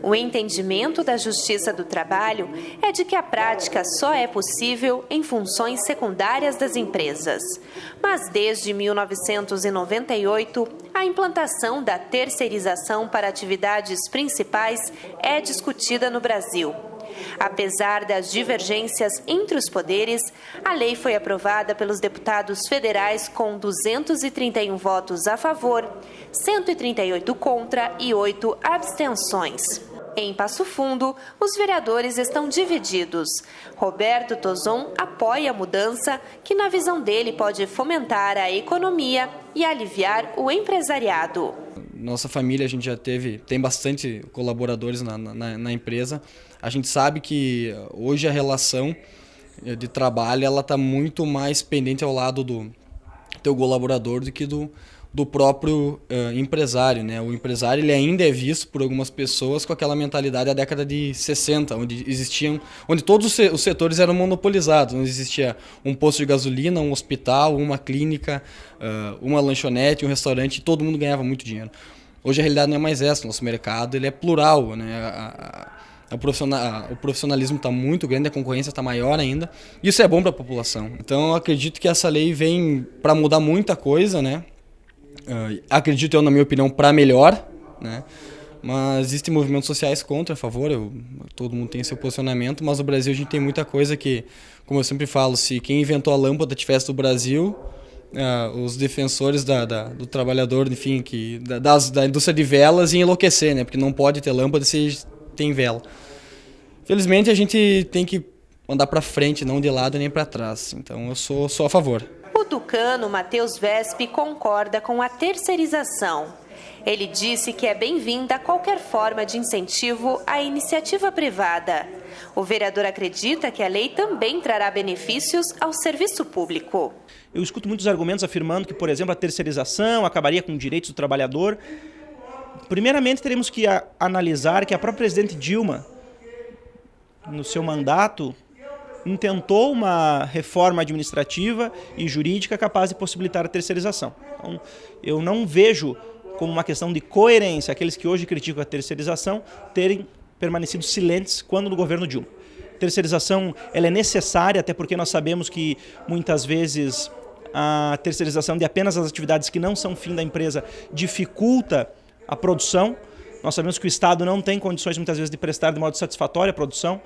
O entendimento da Justiça do Trabalho é de que a prática só é possível em funções secundárias das empresas. Mas desde 1998, a implantação da terceirização para atividades principais é discutida no Brasil. Apesar das divergências entre os poderes, a lei foi aprovada pelos deputados federais com 231 votos a favor, 138 contra e 8 abstenções. Em Passo Fundo, os vereadores estão divididos. Roberto Tozon apoia a mudança, que na visão dele pode fomentar a economia e aliviar o empresariado. Nossa família, a gente já tem bastante colaboradores na empresa. A gente sabe que hoje a relação de trabalho ela está muito mais pendente ao lado do teu colaborador do que do próprio empresário, né? O empresário ele ainda é visto por algumas pessoas com aquela mentalidade da década de 60, onde todos os setores eram monopolizados, onde existia um posto de gasolina, um hospital, uma clínica, uma lanchonete, um restaurante, e todo mundo ganhava muito dinheiro. Hoje a realidade não é mais essa, o nosso mercado ele é plural, né? O profissionalismo está muito grande, a concorrência está maior ainda. Isso é bom para a população. Então eu acredito que essa lei vem para mudar muita coisa, né? Acredito eu, na minha opinião, para melhor, né? Mas existem movimentos sociais contra, a favor, todo mundo tem seu posicionamento, mas no Brasil a gente tem muita coisa que, como eu sempre falo, se quem inventou a lâmpada tivesse do Brasil, os defensores do trabalhador, enfim, da indústria de velas iam enlouquecer, né? Porque não pode ter lâmpada se tem vela. Felizmente a gente tem que andar para frente, não de lado nem para trás, então eu sou a favor. O tucano Matheus Vespe concorda com a terceirização. Ele disse que é bem-vinda qualquer forma de incentivo à iniciativa privada. O vereador acredita que a lei também trará benefícios ao serviço público. Eu escuto muitos argumentos afirmando que, por exemplo, a terceirização acabaria com os direitos do trabalhador. Primeiramente, teremos que analisar que a própria presidente Dilma, no seu mandato, intentou uma reforma administrativa e jurídica capaz de possibilitar a terceirização. Então, eu não vejo como uma questão de coerência aqueles que hoje criticam a terceirização terem permanecido silentes quando no governo Dilma. Terceirização ela é necessária, até porque nós sabemos que muitas vezes a terceirização de apenas as atividades que não são fim da empresa dificulta a produção. Nós sabemos que o Estado não tem condições muitas vezes de prestar de modo satisfatório a produção.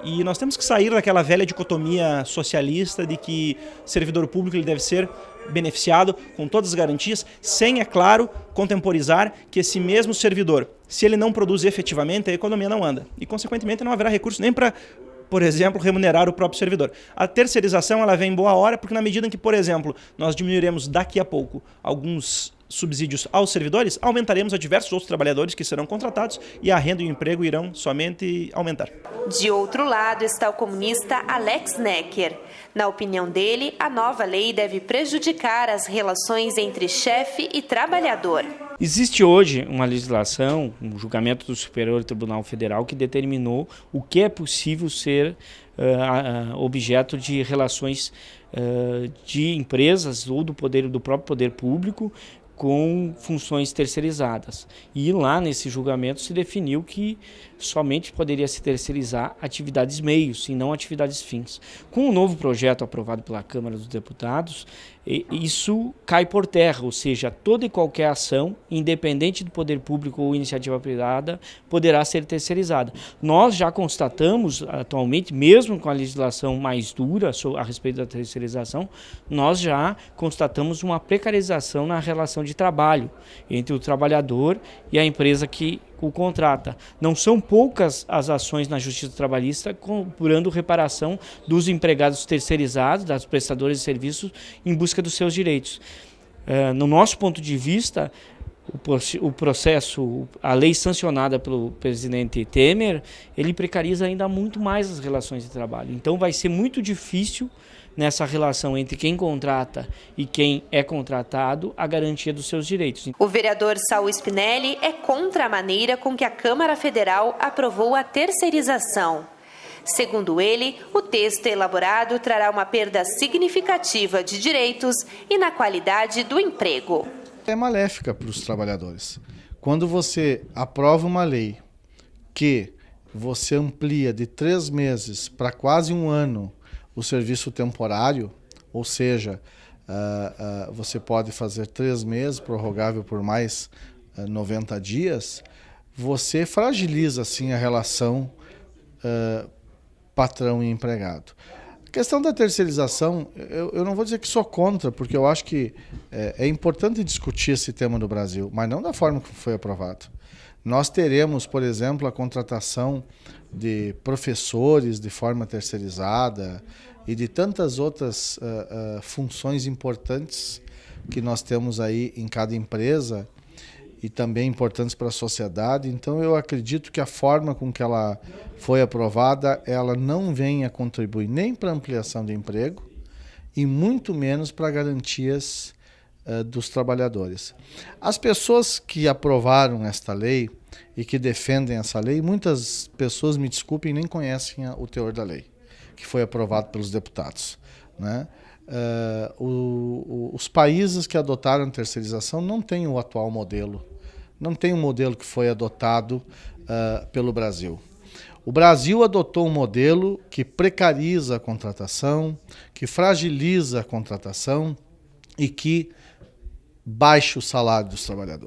E nós temos que sair daquela velha dicotomia socialista de que servidor público ele deve ser beneficiado com todas as garantias, sem, é claro, contemporizar que esse mesmo servidor, se ele não produz efetivamente, a economia não anda. E, consequentemente, não haverá recurso nem para, por exemplo, remunerar o próprio servidor. A terceirização ela vem em boa hora, porque na medida em que, por exemplo, nós diminuiremos daqui a pouco alguns subsídios aos servidores, aumentaremos a diversos outros trabalhadores que serão contratados e a renda e o emprego irão somente aumentar. De outro lado está o comunista Alex Necker. Na opinião dele, a nova lei deve prejudicar as relações entre chefe e trabalhador. Existe hoje uma legislação, um julgamento do Superior Tribunal Federal que determinou o que é possível ser objeto de relações de empresas ou do próprio poder público com funções terceirizadas. E lá nesse julgamento se definiu que somente poderia se terceirizar atividades meios e não atividades fins. Com o novo projeto aprovado pela Câmara dos Deputados, isso cai por terra, ou seja, toda e qualquer ação, independente do poder público ou iniciativa privada, poderá ser terceirizada. Nós já constatamos atualmente, mesmo com a legislação mais dura a respeito da terceirização, nós já constatamos uma precarização na relação de trabalho entre o trabalhador e a empresa que o contrata. Não são poucas as ações na Justiça Trabalhista cobrando reparação dos empregados terceirizados, das prestadoras de serviços, em busca dos seus direitos. No nosso ponto de vista, o processo, a lei sancionada pelo presidente Temer, ele precariza ainda muito mais as relações de trabalho. Então vai ser muito difícil nessa relação entre quem contrata e quem é contratado, a garantia dos seus direitos. O vereador Saul Spinelli é contra a maneira com que a Câmara Federal aprovou a terceirização. Segundo ele, o texto elaborado trará uma perda significativa de direitos e na qualidade do emprego. É maléfica para os trabalhadores. Quando você aprova uma lei que você amplia de 3 meses para quase 1 ano o serviço temporário, ou seja, você pode fazer 3 meses, prorrogável por mais 90 dias, você fragiliza assim a relação patrão e empregado. A questão da terceirização, eu não vou dizer que sou contra, porque eu acho que é importante discutir esse tema no Brasil, mas não da forma que foi aprovado. Nós teremos, por exemplo, a contratação de professores de forma terceirizada e de tantas outras funções importantes que nós temos aí em cada empresa e também importantes para a sociedade. Então, eu acredito que a forma com que ela foi aprovada, ela não venha contribuir nem para a ampliação de emprego e muito menos para garantias dos trabalhadores. As pessoas que aprovaram esta lei e que defendem essa lei, muitas pessoas, me desculpem, nem conhecem o teor da lei, que foi aprovado pelos deputados, né? Os países que adotaram a terceirização não têm o atual modelo, não tem um modelo que foi adotado pelo Brasil. O Brasil adotou um modelo que precariza a contratação, que fragiliza a contratação e que baixa o salário dos trabalhadores.